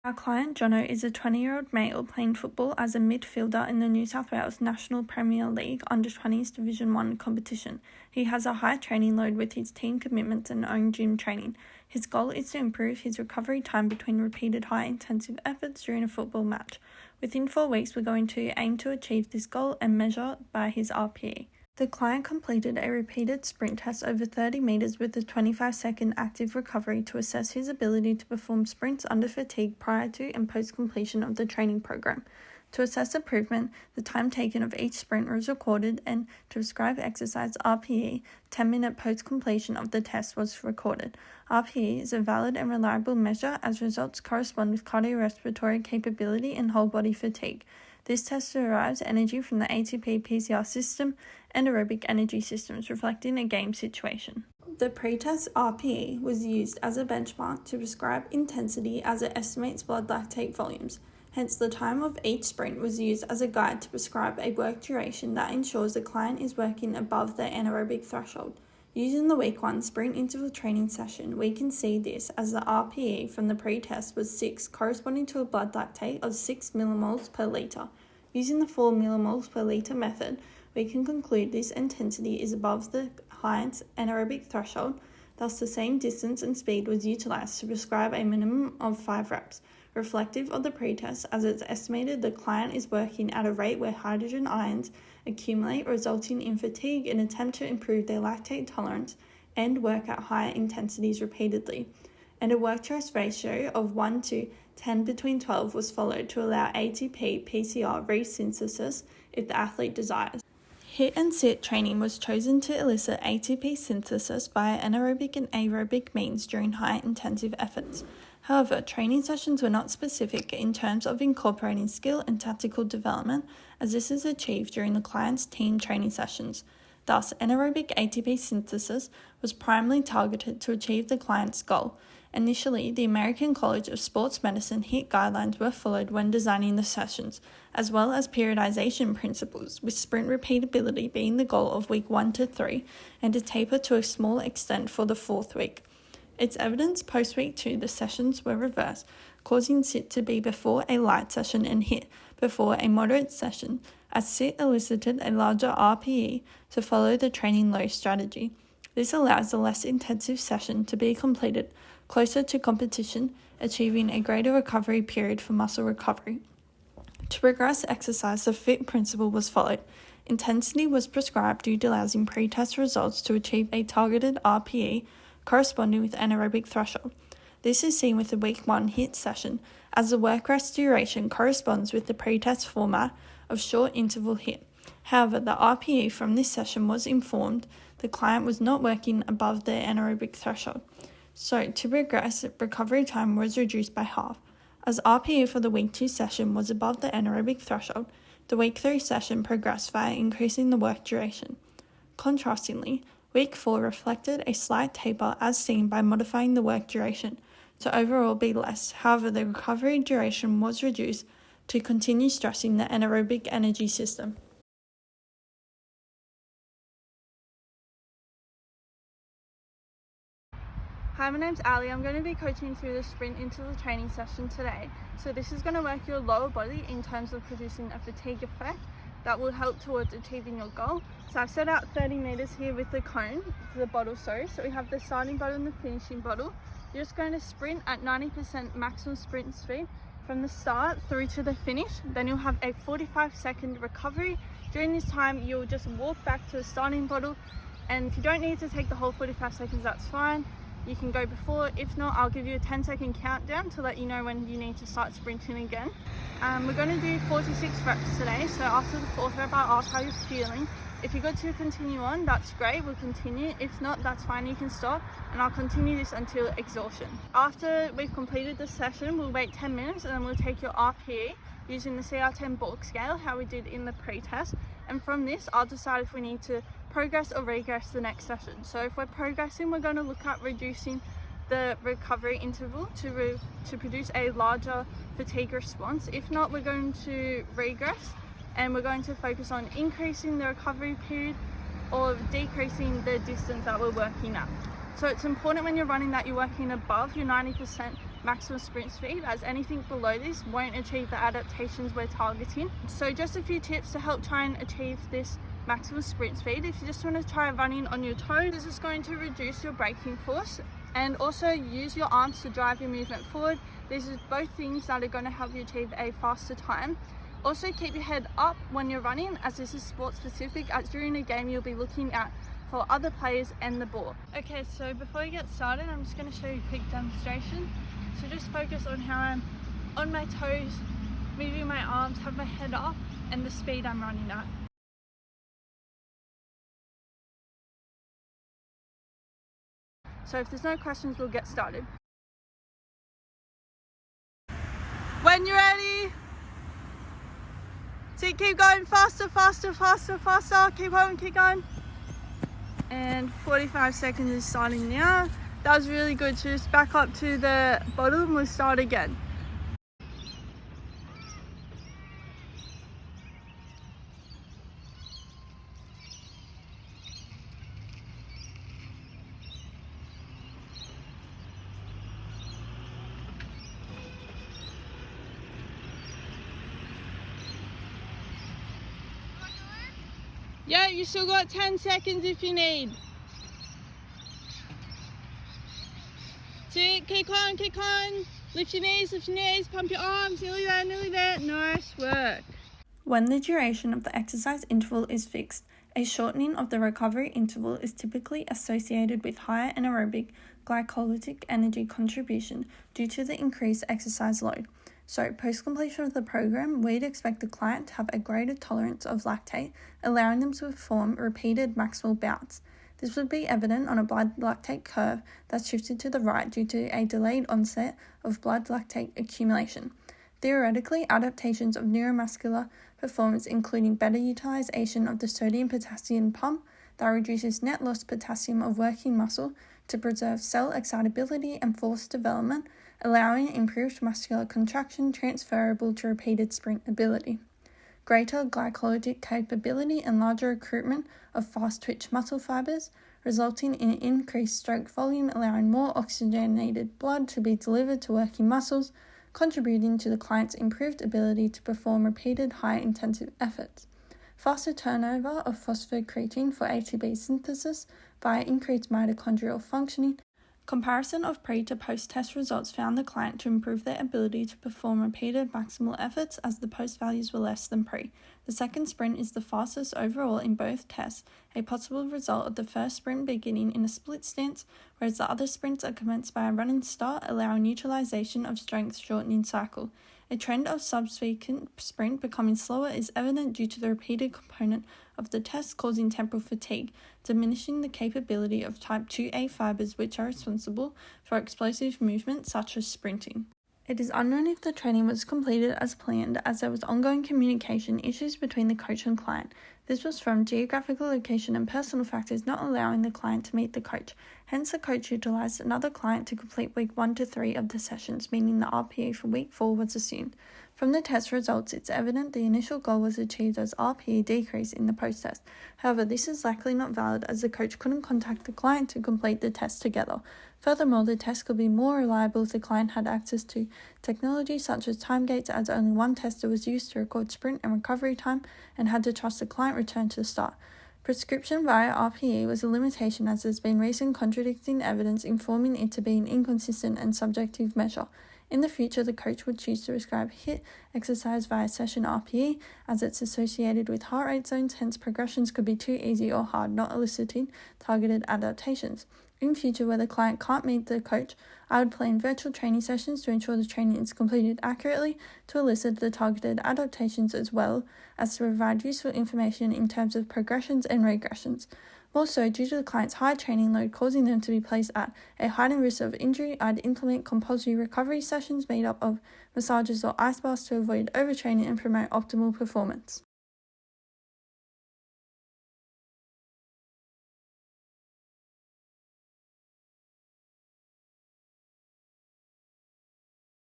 Our client, Jono, is a 20-year-old male playing football as a midfielder in the New South Wales National Premier League Under-20s Division 1 competition. He has a high training load with his team commitments and own gym training. His goal is to improve his recovery time between repeated high-intensive efforts during a football match. Within 4 weeks, we're going to aim to achieve this goal and measure by his RPE. The client completed a repeated sprint test over 30 metres with a 25-second active recovery to assess his ability to perform sprints under fatigue prior to and post-completion of the training program. To assess improvement, the time taken of each sprint was recorded, and to prescribe exercise RPE, 10-minute post-completion of the test was recorded. RPE is a valid and reliable measure as results correspond with cardiorespiratory capability and whole-body fatigue. This test derives energy from the ATP-PCR system and aerobic energy systems, reflecting a game situation. The pre-test RPE was used as a benchmark to prescribe intensity as it estimates blood lactate volumes. Hence, the time of each sprint was used as a guide to prescribe a work duration that ensures the client is working above the anaerobic threshold. Using the week 1 sprint interval training session, we can see this as the RPE from the pre-test was 6, corresponding to a blood lactate of 6 millimoles per litre. Using the 4 millimoles per litre method, we can conclude this intensity is above the client's anaerobic threshold, thus the same distance and speed was utilised to prescribe a minimum of 5 reps. Reflective of the pretest, as it's estimated the client is working at a rate where hydrogen ions accumulate, resulting in fatigue in an attempt to improve their lactate tolerance and work at higher intensities repeatedly. And a work to rest ratio of 1 to 10 between 12 was followed to allow ATP-PCR resynthesis if the athlete desires. HIIT and SIT training was chosen to elicit ATP synthesis via anaerobic and aerobic means during high-intensive efforts. However, training sessions were not specific in terms of incorporating skill and tactical development, as this is achieved during the client's team training sessions. Thus, anaerobic ATP synthesis was primarily targeted to achieve the client's goal. Initially, the American College of Sports Medicine HIIT guidelines were followed when designing the sessions, as well as periodization principles, with sprint repeatability being the goal of week 1 to 3, and a taper to a small extent for the 4th week. It's evidence post-week 2 the sessions were reversed, causing SIT to be before a light session and HIIT before a moderate session, as SIT elicited a larger RPE to follow the training low strategy. This allows the less intensive session to be completed closer to competition, achieving a greater recovery period for muscle recovery. To progress exercise, the FIT principle was followed. Intensity was prescribed utilizing pre-test results to achieve a targeted RPE corresponding with anaerobic threshold. This is seen with the week 1 HIIT session, as the work rest duration corresponds with the pre-test format of short interval HIIT. However, the RPE from this session was informed the client was not working above the anaerobic threshold. So, to progress, recovery time was reduced by half. As RPE for the week 2 session was above the anaerobic threshold, the week 3 session progressed via increasing the work duration. Contrastingly, week 4 reflected a slight taper as seen by modifying the work duration to overall be less. However, the recovery duration was reduced to continue stressing the anaerobic energy system. Hi, my name's Ali. I'm going to be coaching through the sprint interval training session today. So this is going to work your lower body in terms of producing a fatigue effect that will help towards achieving your goal. So I've set out 30 metres here with the cone, the bottle, So we have the starting bottle and the finishing bottle. You're just going to sprint at 90% maximum sprint speed from the start through to the finish. Then you'll have a 45-second recovery. During this time, you'll just walk back to the starting bottle. And if you don't need to take the whole 45 seconds, that's fine. You can go before. If not, I'll give you a 10-second countdown to let you know when you need to start sprinting again. We're going to do 46 reps today, so after the 4th rep I'll ask how you're feeling. If you're good to continue on, that's great, we'll continue. If not, that's fine, you can stop, and I'll continue this until exhaustion. After we've completed the session, we'll wait 10 minutes and then we'll take your RPE using the CR10 bulk scale, how we did in the pre-test. And from this, I'll decide if we need to progress or regress the next session. So if we're progressing, we're going to look at reducing the recovery interval to produce a larger fatigue response. If not, we're going to regress and we're going to focus on increasing the recovery period or decreasing the distance that we're working at. So it's important when you're running that you're working above your 90% maximum sprint speed, as anything below this won't achieve the adaptations we're targeting. So just a few tips to help try and achieve this maximum sprint speed. If you just want to try running on your toes, this is going to reduce your braking force, and also use your arms to drive your movement forward. These are both things that are going to help you achieve a faster time. Also keep your head up when you're running, as this is sport specific, as during a game you'll be looking at for other players and the ball. Okay, so before we get started, I'm just going to show you a quick demonstration. So just focus on how I'm on my toes, moving my arms, have my head up, and the speed I'm running at. So if there's no questions, we'll get started. When you're ready, so keep going faster, faster, faster, faster, keep going. And 45 seconds is starting now. That was really good. So just back up to the bottom, we'll start again. Yeah, you still got 10 seconds if you need. Keep on. Lift your knees, pump your arms, nearly there. Nice work. When the duration of the exercise interval is fixed, a shortening of the recovery interval is typically associated with higher anaerobic glycolytic energy contribution due to the increased exercise load. So, post-completion of the program, we'd expect the client to have a greater tolerance of lactate, allowing them to perform repeated maximal bouts. This would be evident on a blood lactate curve that shifted to the right due to a delayed onset of blood lactate accumulation. Theoretically, adaptations of neuromuscular performance, including better utilization of the sodium-potassium pump that reduces net loss potassium of working muscle to preserve cell excitability and force development, allowing improved muscular contraction transferable to repeated sprint ability. Greater glycolytic capability and larger recruitment of fast-twitch muscle fibers, resulting in increased stroke volume, allowing more oxygenated blood to be delivered to working muscles, contributing to the client's improved ability to perform repeated high-intensive efforts. Faster turnover of phosphocreatine for ATP synthesis via increased mitochondrial functioning. Comparison of pre to post-test results found the client to improve their ability to perform repeated maximal efforts as the post values were less than pre. The second sprint is the fastest overall in both tests, a possible result of the first sprint beginning in a split stance, whereas the other sprints are commenced by a running start, allowing utilization of strength shortening cycle. A trend of subsequent sprint becoming slower is evident due to the repeated component of the test causing temporal fatigue, diminishing the capability of type 2A fibers which are responsible for explosive movement such as sprinting. It is unknown if the training was completed as planned, as there was ongoing communication issues between the coach and client. This was from geographical location and personal factors not allowing the client to meet the coach. Hence, the coach utilised another client to complete week 1 to 3 of the sessions, meaning the RPE for week 4 was assumed. From the test results, it's evident the initial goal was achieved as RPE decrease in the post-test. However, this is likely not valid as the coach couldn't contact the client to complete the test together. Furthermore, the test could be more reliable if the client had access to technology such as time gates, as only one tester was used to record sprint and recovery time and had to trust the client return to the start. Prescription via RPE was a limitation, as there's been recent contradicting evidence informing it to be an inconsistent and subjective measure. In the future, the coach would choose to prescribe HIIT exercise via session RPE, as it's associated with heart rate zones, hence progressions could be too easy or hard, not eliciting targeted adaptations. In future, where the client can't meet the coach, I would plan virtual training sessions to ensure the training is completed accurately to elicit the targeted adaptations, as well as to provide useful information in terms of progressions and regressions. More so, due to the client's high training load causing them to be placed at a heightened risk of injury, I'd implement compulsory recovery sessions made up of massages or ice baths to avoid overtraining and promote optimal performance.